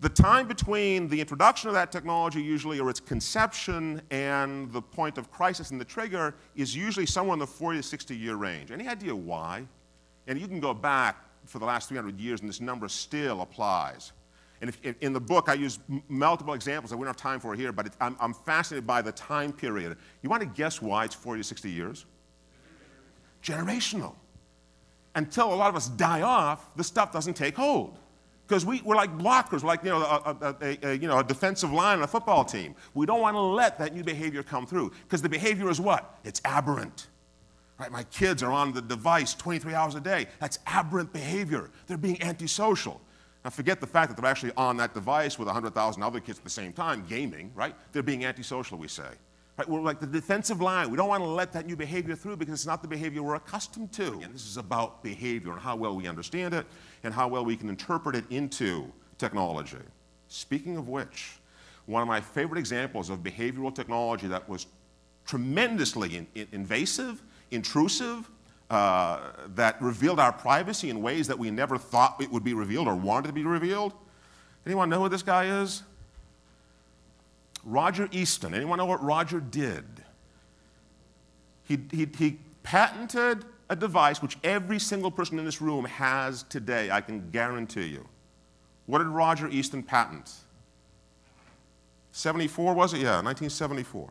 The time between the introduction of that technology usually, or its conception, and the point of crisis and the trigger is usually somewhere in the 40 to 60 year range. Any idea why? And you can go back for the last 300 years and this number still applies. And if, in the book, I use multiple examples that we don't have time for here, but I'm fascinated by the time period. You want to guess why it's 40 to 60 years? Generational. Until a lot of us die off, the stuff doesn't take hold. Because we're like blockers, like a defensive line on a football team. We don't want to let that new behavior come through. Because the behavior is what? It's aberrant. Right? My kids are on the device 23 hours a day. That's aberrant behavior. They're being antisocial. Now forget the fact that they're actually on that device with 100,000 other kids at the same time, gaming, right? They're being antisocial, we say. Right? We're like the defensive line. We don't want to let that new behavior through because it's not the behavior we're accustomed to. Again, this is about behavior and how well we understand it and how well we can interpret it into technology. Speaking of which, one of my favorite examples of behavioral technology that was tremendously invasive, intrusive, that revealed our privacy in ways that we never thought it would be revealed or wanted to be revealed. Anyone know who this guy is? Roger Easton. Anyone know what Roger did? He patented a device which every single person in this room has today, I can guarantee you. What did Roger Easton patent? 74, was it? Yeah, 1974.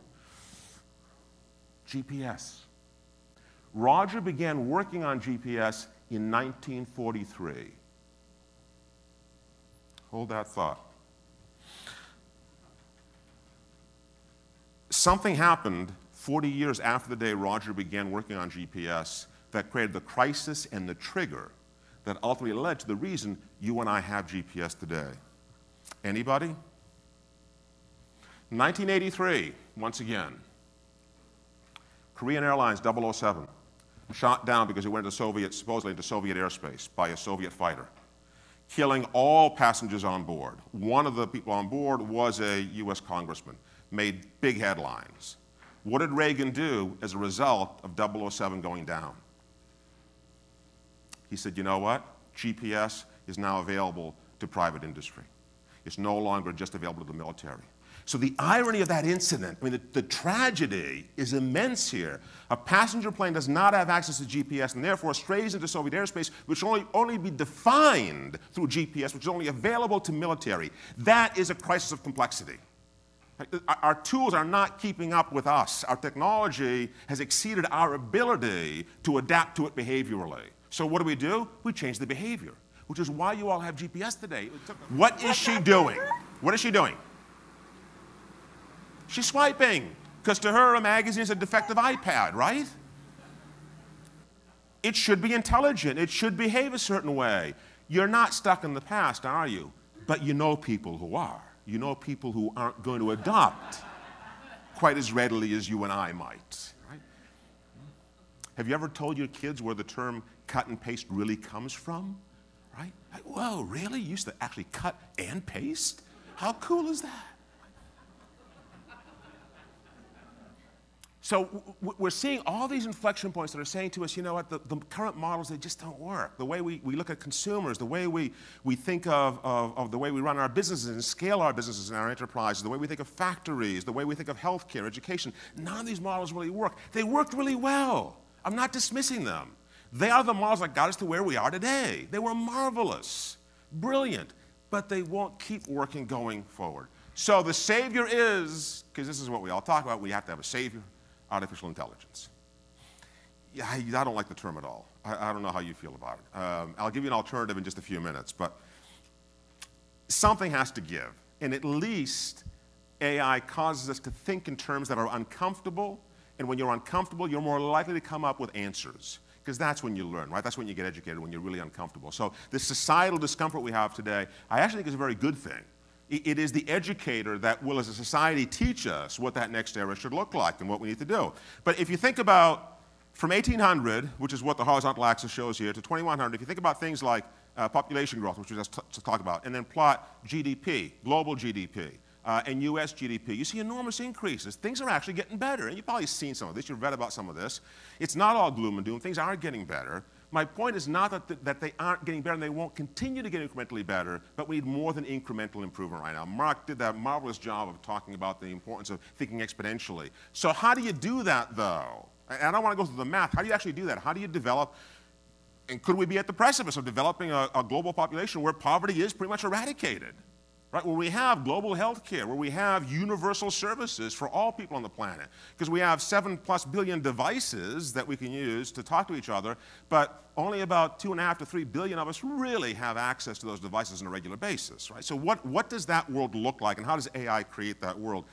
GPS. Roger began working on GPS in 1943. Hold that thought. Something happened 40 years after the day Roger began working on GPS that created the crisis and the trigger that ultimately led to the reason you and I have GPS today. Anybody? 1983, once again, Korean Airlines 007. Shot down because it went into supposedly into Soviet airspace by a Soviet fighter, killing all passengers on board. One of the people on board was a US congressman, made big headlines. What did Reagan do as a result of 007 going down? He said, you know what? GPS is now available to private industry. It's no longer just available to the military. So the irony of that incident, I mean, the tragedy is immense here. A passenger plane does not have access to GPS and therefore strays into Soviet airspace, which will only be defined through GPS, which is only available to military. That is a crisis of complexity. Our tools are not keeping up with us. Our technology has exceeded our ability to adapt to it behaviorally. So what do? We change the behavior, which is why you all have GPS today. What is she doing? What is she doing? She's swiping, because to her, a magazine is a defective iPad, right? It should be intelligent. It should behave a certain way. You're not stuck in the past, are you? But you know people who are. You know people who aren't going to adopt quite as readily as you and I might, right? Have you ever told your kids where the term cut and paste really comes from, right? Like, whoa, really? You used to actually cut and paste? How cool is that? So we're seeing all these inflection points that are saying to us, you know what, the current models, they just don't work. The way we look at consumers, the way we think of the way we run our businesses and scale our businesses and our enterprises, the way we think of factories, the way we think of healthcare, education, none of these models really work. They worked really well. I'm not dismissing them. They are the models that got us to where we are today. They were marvelous, brilliant, but they won't keep working going forward. So the savior is, because this is what we all talk about, we have to have a savior. Artificial intelligence. Yeah, I don't like the term at all. I don't know how you feel about it. I'll give you an alternative in just a few minutes, but something has to give. And at least AI causes us to think in terms that are uncomfortable, and when you're uncomfortable, you're more likely to come up with answers, because that's when you learn, right? That's when you get educated, when you're really uncomfortable. So the societal discomfort we have today, I actually think is a very good thing. It is the educator that will, as a society, teach us what that next era should look like and what we need to do. But if you think about from 1800, which is what the horizontal axis shows here, to 2100, if you think about things like population growth, which we just talked about, and then plot GDP, global GDP, and US GDP, you see enormous increases. Things are actually getting better, and you've probably seen some of this. You've read about some of this. It's not all gloom and doom. Things are getting better. My point is not that they aren't getting better and they won't continue to get incrementally better, but we need more than incremental improvement right now. Mark did that marvelous job of talking about the importance of thinking exponentially. So how do you do that, though? And I don't want to go through the math. How do you actually do that? How do you develop, and could we be at the precipice of developing a global population where poverty is pretty much eradicated? Right, where we have global health care, where we have universal services for all people on the planet. Because we have 7+ billion devices that we can use to talk to each other, but only about 2.5 to 3 billion of us really have access to those devices on a regular basis. Right? So what does that world look like, and how does AI create that world?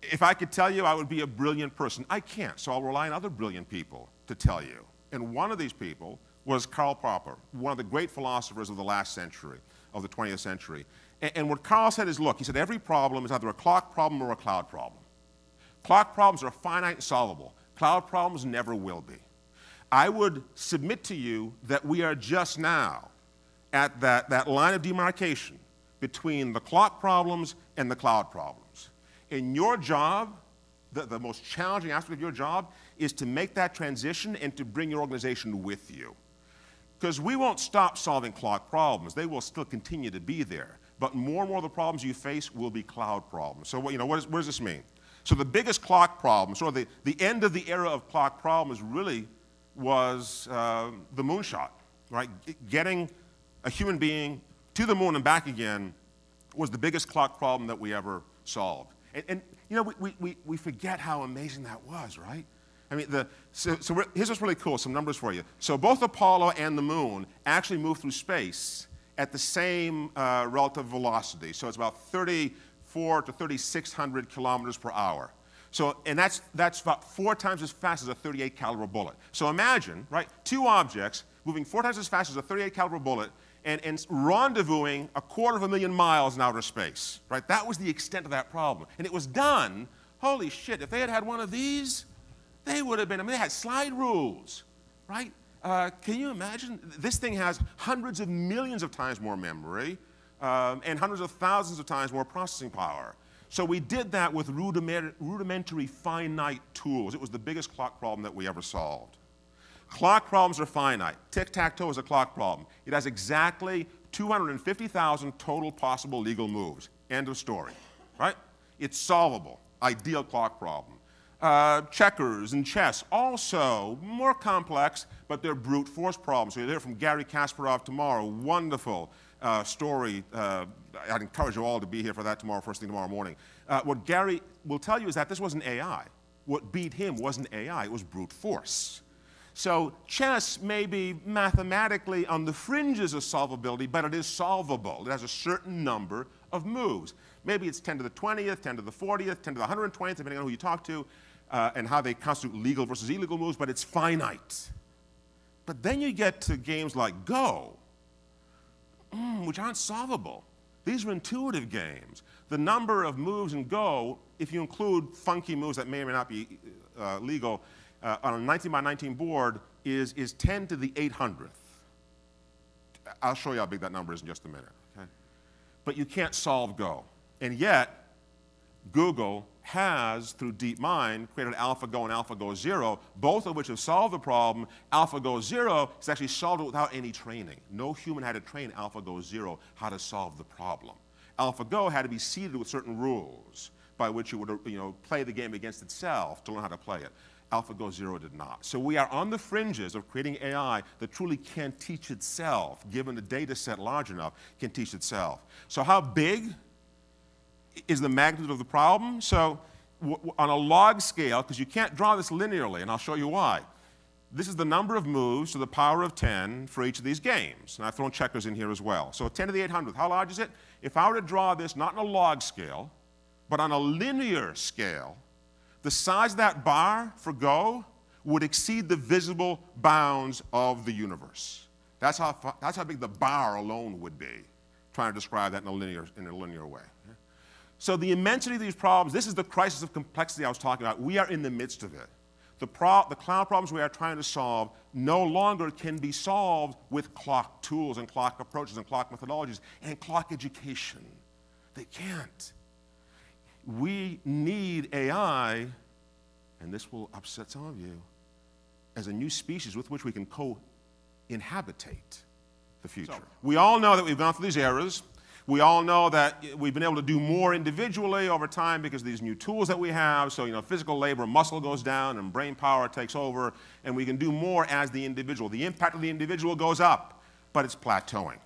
If I could tell you, I would be a brilliant person. I can't, so I'll rely on other brilliant people to tell you. And one of these people was Karl Popper, one of the great philosophers of the last century, of the 20th century. And what Karl said is, look, he said, every problem is either a clock problem or a cloud problem. Clock problems are finite and solvable. Cloud problems never will be. I would submit to you that we are just now at that line of demarcation between the clock problems and the cloud problems. And your job, the most challenging aspect of your job, is to make that transition and to bring your organization with you. Because we won't stop solving clock problems. They will still continue to be there. But more and more of the problems you face will be cloud problems. So what does this mean? So the biggest clock problem, sort of the end of the era of clock problems really was the moonshot, right? Getting a human being to the moon and back again was the biggest clock problem that we ever solved. And you know, we forget how amazing that was, right? I mean, here's what's really cool, some numbers for you. So both Apollo and the moon actually moved through space at the same relative velocity. So it's about 3,400 to 3,600 kilometers per hour. So, and that's about 4 times as fast as a .38 caliber bullet. So imagine, right, 2 objects moving 4 times as fast as a .38 caliber bullet and rendezvousing 250,000 miles in outer space, right? That was the extent of that problem. And it was done, holy shit, if they had had one of these, they would have been, I mean, they had slide rules, right? Can you imagine? This thing has hundreds of millions of times more memory and hundreds of thousands of times more processing power. So we did that with rudimentary finite tools. It was the biggest clock problem that we ever solved. Clock problems are finite. Tic-tac-toe is a clock problem. It has exactly 250,000 total possible legal moves. End of story, right? It's solvable. Ideal clock problem. Checkers and chess, also more complex, but they're brute force problems. So you'll hear from Gary Kasparov tomorrow. Wonderful story. I'd encourage you all to be here for that tomorrow, first thing tomorrow morning. What Gary will tell you is that this wasn't AI. What beat him wasn't AI, it was brute force. So chess may be mathematically on the fringes of solvability, but it is solvable. It has a certain number of moves. Maybe it's 10 to the 20th, 10 to the 40th, 10 to the 120th, depending on who you talk to, and how they constitute legal versus illegal moves, but it's finite. But then you get to games like Go, which aren't solvable. These are intuitive games. The number of moves in Go, if you include funky moves that may or may not be legal, on a 19 by 19 board is 10 to the 800th. I'll show you how big that number is in just a minute. Okay? But you can't solve Go. And yet, Google has, through DeepMind, created AlphaGo and AlphaGo Zero, both of which have solved the problem. AlphaGo Zero has actually solved it without any training. No human had to train AlphaGo Zero how to solve the problem. AlphaGo had to be seeded with certain rules by which it would, play the game against itself to learn how to play it. AlphaGo Zero did not. So we are on the fringes of creating AI that truly can teach itself, given a data set large enough, can teach itself. So how big is the magnitude of the problem? So on a log scale, because you can't draw this linearly, and I'll show you why. This is the number of moves to the power of 10 for each of these games. And I've thrown checkers in here as well. So 10 to the 800th, how large is it? If I were to draw this not on a log scale, but on a linear scale, the size of that bar for Go would exceed the visible bounds of the universe. That's how big the bar alone would be, trying to describe that in a linear way. So the immensity of these problems, this is the crisis of complexity I was talking about. We are in the midst of it. The cloud problems we are trying to solve no longer can be solved with clock tools and clock approaches and clock methodologies and clock education. They can't. We need AI, and this will upset some of you, as a new species with which we can inhabitate the future. So, we all know that we've gone through these eras. We all know that we've been able to do more individually over time because of these new tools that we have. So, you know, physical labor, muscle goes down and brain power takes over, and we can do more as the individual. The impact of the individual goes up, but it's plateauing.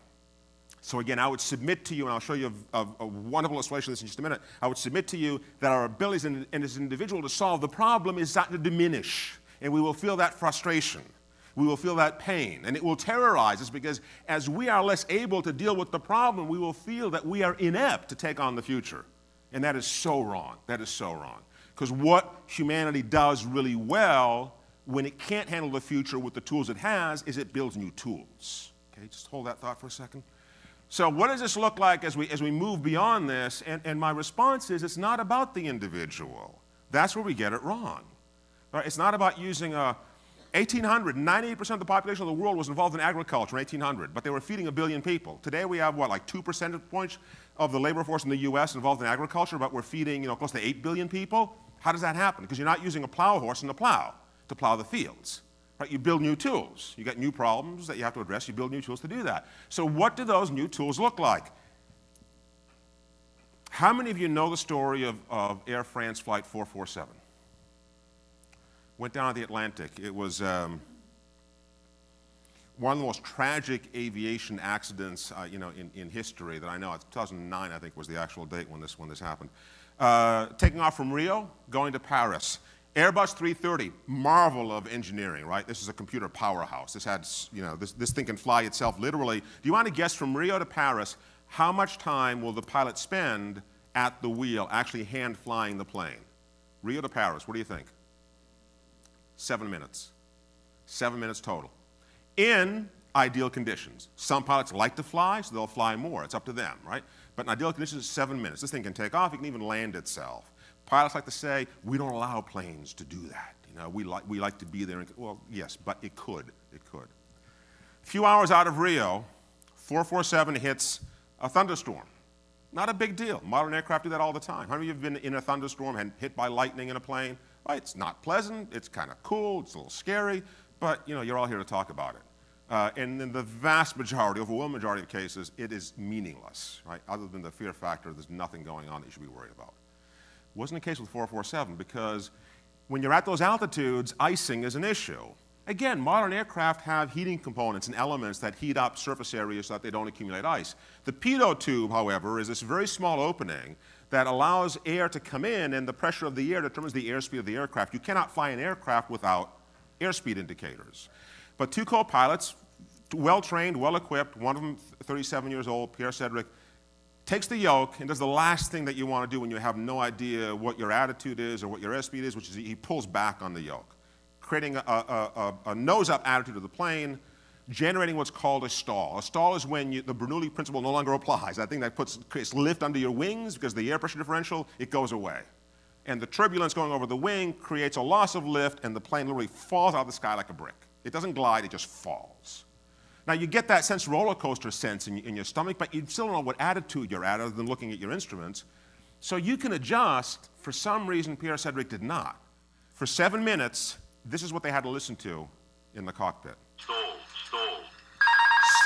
So again, I would submit to you, and I'll show you a wonderful illustration of this in just a minute, I would submit to you that our abilities as an individual to solve the problem is not to diminish, and we will feel that frustration. We will feel that pain, and it will terrorize us because as we are less able to deal with the problem, we will feel that we are inept to take on the future. And that is so wrong. That is so wrong. Because what humanity does really well when it can't handle the future with the tools it has is it builds new tools. Okay, just hold that thought for a second. So what does this look like as we move beyond this? And my response is it's not about the individual. That's where we get it wrong. Right? It's not about using a 1800, 98% of the population of the world was involved in agriculture in 1800, but they were feeding 1 billion people. Today we have, what, like 2 percentage points of the labor force in the US involved in agriculture, but we're feeding, you know, close to 8 billion people? How does that happen? Because you're not using a plow horse and a plow to plow the fields. Right? You build new tools. You got new problems that you have to address. You build new tools to do that. So what do those new tools look like? How many of you know the story of Air France Flight 447? Went down the Atlantic. It was one of the most tragic aviation accidents, you know, in history that I know. 2009, I think, was the actual date when this happened. Taking off from Rio, going to Paris. Airbus 330, marvel of engineering, right? This is a computer powerhouse. This had, you know, this thing can fly itself literally. Do you want to guess from Rio to Paris, how much time will the pilot spend at the wheel actually hand flying the plane? Rio to Paris, what do you think? 7 minutes. 7 minutes total. In ideal conditions. Some pilots like to fly, so they'll fly more. It's up to them, right? But in ideal conditions, it's 7 minutes. This thing can take off. It can even land itself. Pilots like to say, we don't allow planes to do that. You know, we like to be there. Well, yes, but it could. It could. A few hours out of Rio, 447 hits a thunderstorm. Not a big deal. Modern aircraft do that all the time. How many of you have been in a thunderstorm and hit by lightning in a plane? Right, it's not pleasant, it's kind of cool, it's a little scary, but you know, you're all here to talk about it. And in the vast majority, overwhelming majority of cases, it is meaningless, right? Other than the fear factor, there's nothing going on that you should be worried about. It wasn't the case with 447 because when you're at those altitudes, icing is an issue. Again, modern aircraft have heating components and elements that heat up surface areas so that they don't accumulate ice. The Pitot Tube, however, is this very small opening that allows air to come in, and the pressure of the air determines the airspeed of the aircraft. You cannot fly an aircraft without airspeed indicators. But two co-pilots, well-trained, well-equipped, one of them 37 years old, Pierre Cedric, takes the yoke and does the last thing that you want to do when you have no idea what your attitude is or what your airspeed is, which is he pulls back on the yoke, creating a nose-up attitude of the plane, generating what's called a stall. A stall is when the Bernoulli principle no longer applies. That thing that creates lift under your wings because the air pressure differential, it goes away. And the turbulence going over the wing creates a loss of lift, and the plane literally falls out of the sky like a brick. It doesn't glide, it just falls. Now, you get that sense, roller coaster sense in your stomach, but you still don't know what attitude you're at other than looking at your instruments. So you can adjust. For some reason, Pierre Cedric did not. For 7 minutes, this is what they had to listen to in the cockpit.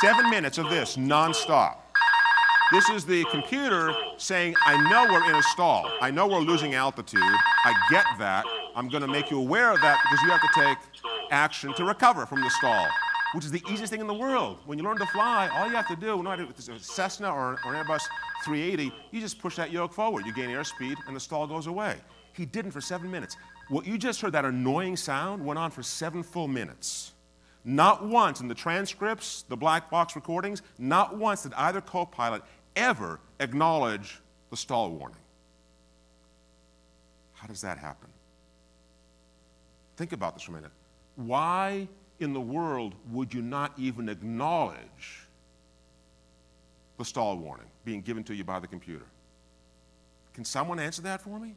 7 minutes of this, nonstop. This is the computer saying, I know we're in a stall. I know we're losing altitude. I get that. I'm going to make you aware of that because you have to take action to recover from the stall, which is the easiest thing in the world. When you learn to fly, all you have to do, if it's a Cessna or an Airbus 380, you just push that yoke forward. You gain airspeed, and the stall goes away. He didn't for 7 minutes. What you just heard, that annoying sound, went on for 7 full minutes. Not once in the transcripts, the black box recordings, not once did either co-pilot ever acknowledge the stall warning. How does that happen? Think about this for a minute. Why in the world would you not even acknowledge the stall warning being given to you by the computer? Can someone answer that for me?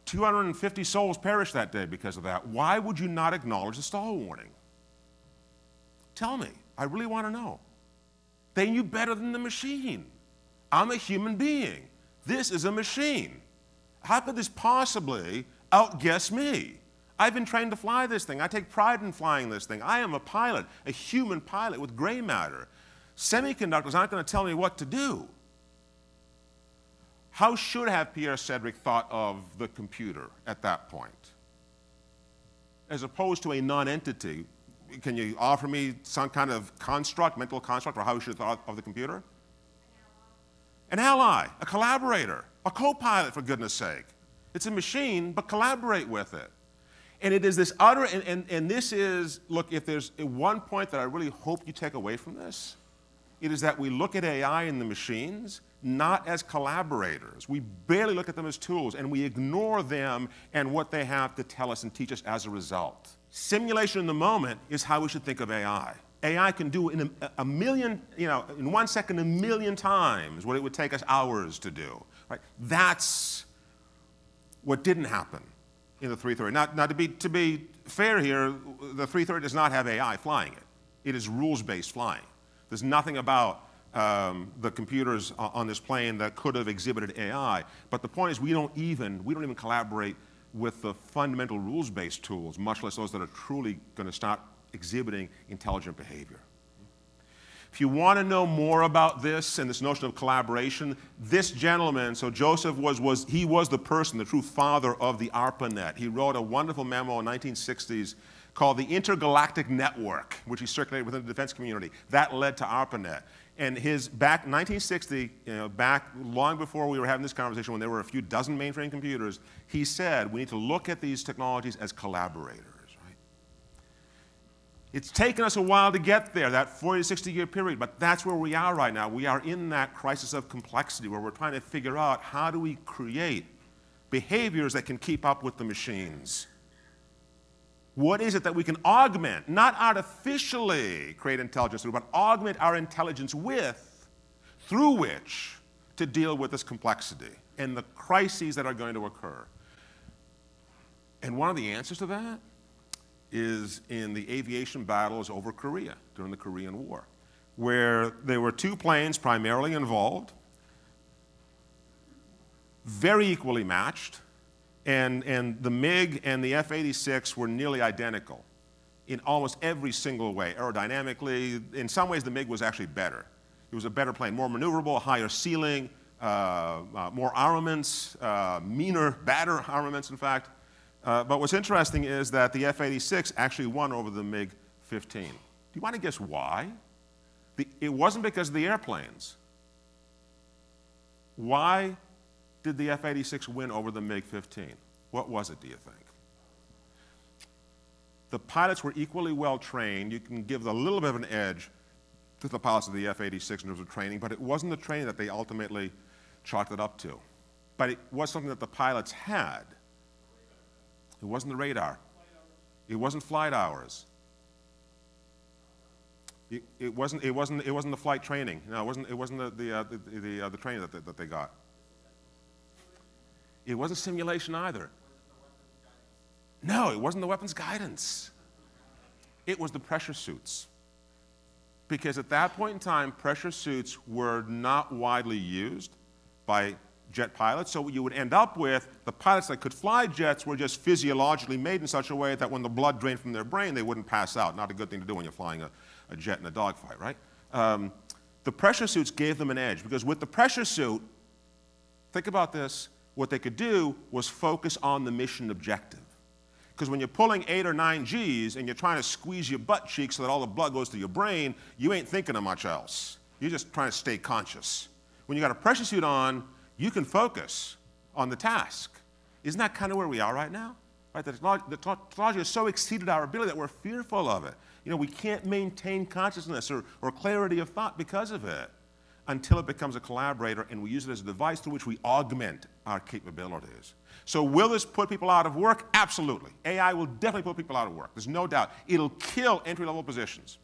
250 souls perished that day because of that. Why would you not acknowledge the stall warning? Tell me. I really want to know. They knew better than the machine. I'm a human being. This is a machine. How could this possibly outguess me? I've been trained to fly this thing. I take pride in flying this thing. I am a pilot, a human pilot with gray matter. Semiconductors aren't going to tell me what to do. How should have Pierre Cedric thought of the computer at that point? As opposed to a non-entity, can you offer me some kind of construct, mental construct, or how we should have thought of the computer? An ally, a collaborator, a co-pilot, for goodness sake. It's a machine, but collaborate with it. And it is this utter, and this is, look, if there's one point that I really hope you take away from this, it is that we look at AI and the machines not as collaborators. We barely look at them as tools, and we ignore them and what they have to tell us and teach us as a result. Simulation in the moment is how we should think of AI. AI can do in a million, in 1 second, 1,000,000 times what it would take us hours to do. Right? That's what didn't happen in the 330. Now to be fair here, the 330 does not have AI flying it. It is rules-based flying. There's nothing about the computers on this plane that could have exhibited AI. But the point is we don't even collaborate with the fundamental rules-based tools, much less those that are truly going to start exhibiting intelligent behavior. If you want to know more about this and this notion of collaboration, this gentleman, so Joseph was the person, the true father of the ARPANET. He wrote a wonderful memo in the 1960s called the Intergalactic Network, which he circulated within the defense community. That led to ARPANET. And back in 1960, back long before we were having this conversation, when there were a few dozen mainframe computers, he said we need to look at these technologies as collaborators. It's taken us a while to get there, that 40 to 60-year period, but that's where we are right now. We are in that crisis of complexity where we're trying to figure out how do we create behaviors that can keep up with the machines. What is it that we can augment, not artificially create intelligence through, but augment our intelligence with, through which to deal with this complexity and the crises that are going to occur? And one of the answers to that is in the aviation battles over Korea during the Korean War, where there were two planes primarily involved, very equally matched, and the MiG and the F-86 were nearly identical in almost every single way. Aerodynamically, in some ways the MiG was actually better. It was a better plane, more maneuverable, higher ceiling, more armaments, meaner, badder armaments, in fact. But what's interesting is that the F-86 actually won over the MiG-15. Do you want to guess why? It wasn't because of the airplanes. Why did the F-86 win over the MiG-15? What was it, do you think? The pilots were equally well trained. You can give a little bit of an edge to the pilots of the F-86 in terms of training, but it wasn't the training that they ultimately chalked it up to. But it was something that the pilots had. It wasn't the radar. It wasn't flight hours. It wasn't the flight training. No, it wasn't the training that they got. It wasn't simulation either. No, it wasn't the weapons guidance. It was the pressure suits. Because at that point in time, pressure suits were not widely used by jet pilots, so what you would end up with, the pilots that could fly jets were just physiologically made in such a way that when the blood drained from their brain, they wouldn't pass out. Not a good thing to do when you're flying a jet in a dogfight, right? The pressure suits gave them an edge, because with the pressure suit, think about this, what they could do was focus on the mission objective. Because when you're pulling 8 or 9 Gs and you're trying to squeeze your butt cheeks so that all the blood goes to your brain, you ain't thinking of much else. You're just trying to stay conscious. When you got a pressure suit on, you can focus on the task. Isn't that kind of where we are right now? Right? The technology has so exceeded our ability that we're fearful of it. We can't maintain consciousness or clarity of thought because of it until it becomes a collaborator and we use it as a device through which we augment our capabilities. So will this put people out of work? Absolutely. AI will definitely put people out of work. There's no doubt. It'll kill entry-level positions.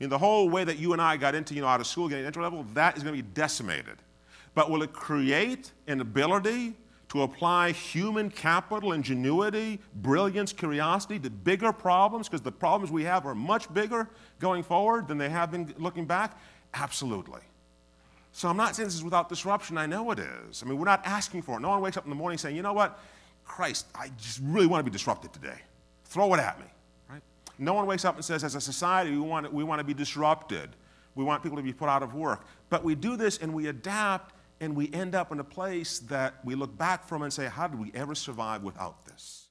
The whole way that you and I got into, out of school, getting entry-level, that is going to be decimated. But will it create an ability to apply human capital, ingenuity, brilliance, curiosity to bigger problems? Because the problems we have are much bigger going forward than they have been looking back? Absolutely. So I'm not saying this is without disruption. I know it is. We're not asking for it. No one wakes up in the morning saying, you know what? Christ, I just really want to be disrupted today. throw it at me. Right? No one wakes up and says, as a society, we want to be disrupted. We want people to be put out of work. But we do this and we adapt and we end up in a place that we look back from and say, how did we ever survive without this?